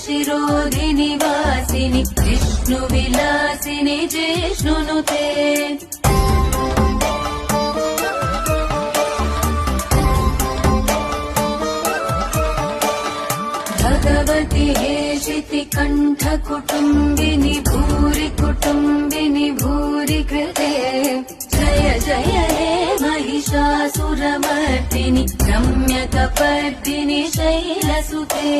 शिरोधिनि वासिनि विष्णुविलासिनि जिष्णुनुते भगवति हेशिति कण्ठकुटुम्बिनि भूरि कुटुम्बिनि भूरि कृते जय जय हे महिषासुरमर्दिनि रम्यकपर्दिनि शैलसुते